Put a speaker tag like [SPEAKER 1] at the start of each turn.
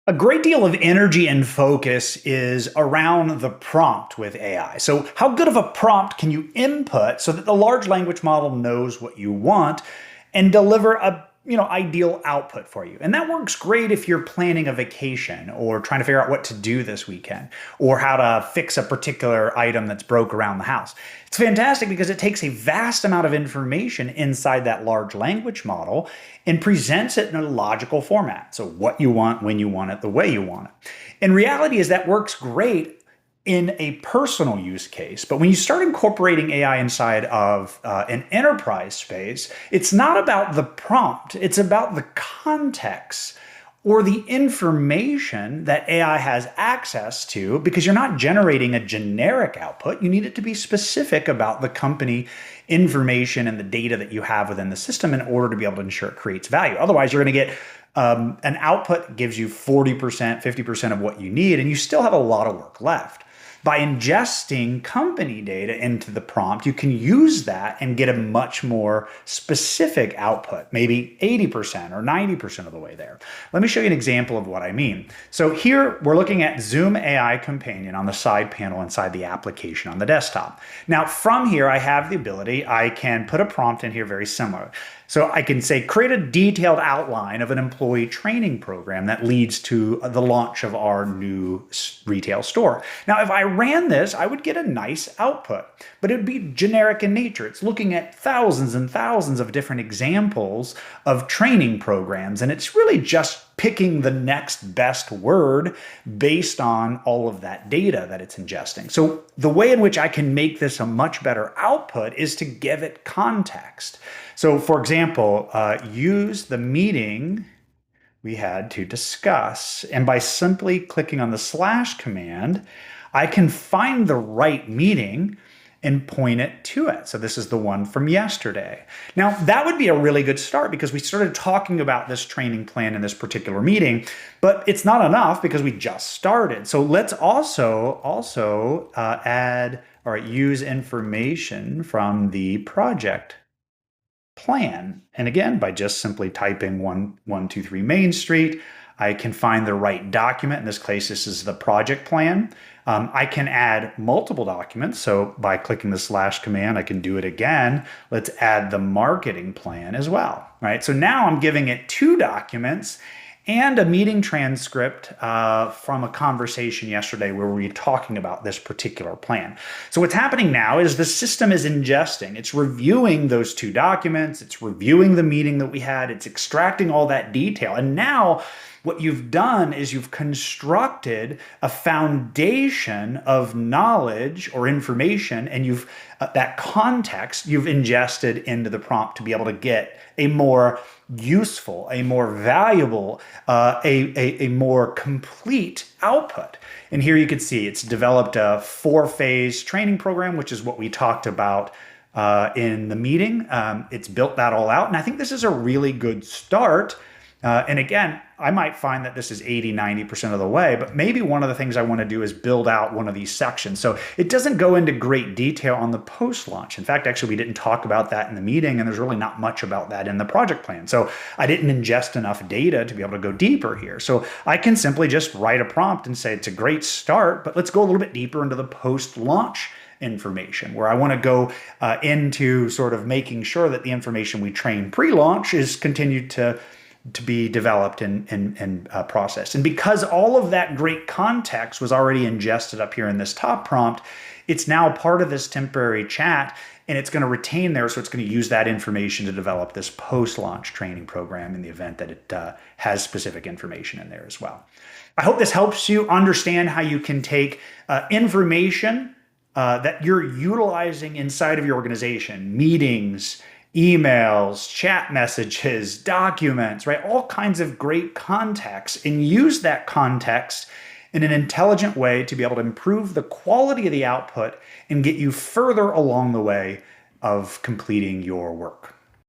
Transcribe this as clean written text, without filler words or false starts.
[SPEAKER 1] A great deal of energy and focus is around the prompt with AI. So, how good of a prompt can you input so that the large language model knows what you want and deliver a ideal output for you? And that works great if you're planning a vacation or trying to figure out what to do this weekend or how to fix a particular item that's broke around the house. It's fantastic because it takes a vast amount of information inside that large language model and presents it in a logical format. So, what you want, when you want it, the way you want it. And reality is that works great in a personal use case. But when you start incorporating AI inside of an enterprise space, it's not about the prompt, it's about the context or the information that AI has access to, because you're not generating a generic output. You need it to be specific about the company information and the data that you have within the system in order to be able to ensure it creates value. Otherwise, you're going to get an output that gives you 40%, 50% of what you need, and you still have a lot of work left. By ingesting company data into the prompt, you can use that and get a much more specific output, maybe 80% or 90% of the way there. Let me show you an example of what I mean. So here we're looking at Zoom AI Companion on the side panel inside the application on the desktop. Now from here, I have the ability, I can put a prompt in here very similar. So I can say, create a detailed outline of an employee training program that leads to the launch of our new retail store. Now, if I ran this, I would get a nice output, but it would be generic in nature. It's looking at thousands and thousands of different examples of training programs, and it's really just picking the next best word based on all of that data that it's ingesting. So the way in which I can make this a much better output is to give it context. So for example, use the meeting we had to discuss, and by simply clicking on the slash command, I can find the right meeting and point it to it. So this is the one from yesterday. Now, that would be a really good start because we started talking about this training plan in this particular meeting, but it's not enough because we just started. So let's also add or use information from the project plan. And again, by just simply typing 123 Main Street, I can find the right document. In this case, this is the project plan. I can add multiple documents. So by clicking the slash command, I can do it again. Let's add the marketing plan as well, right? So now I'm giving it two documents and a meeting transcript from a conversation yesterday where we were talking about this particular plan. So what's happening now is the system is ingesting, it's reviewing those two documents, it's reviewing the meeting that we had, it's extracting all that detail. And now what you've done is you've constructed a foundation of knowledge or information, and you've that context you've ingested into the prompt to be able to get a more useful, a more valuable, a more complete output. And here you can see it's developed a 4-phase training program, which is what we talked about in the meeting. It's built that all out. And I think this is a really good start. And again, I might find that this is 80, 90% of the way, but maybe one of the things I want to do is build out one of these sections. So it doesn't go into great detail on the post-launch. In fact, actually, we didn't talk about that in the meeting, and there's really not much about that in the project plan. So I didn't ingest enough data to be able to go deeper here. So I can simply just write a prompt and say, it's a great start, but let's go a little bit deeper into the post-launch information, where I want to go into sort of making sure that the information we train pre-launch is continued to be developed and processed. And because all of that great context was already ingested up here in this top prompt, it's now part of this temporary chat, and it's going to retain there. So it's going to use that information to develop this post-launch training program in the event that it has specific information in there as well. I hope this helps you understand how you can take information that you're utilizing inside of your organization, meetings, emails, chat messages, documents, right? All kinds of great context, and use that context in an intelligent way to be able to improve the quality of the output and get you further along the way of completing your work.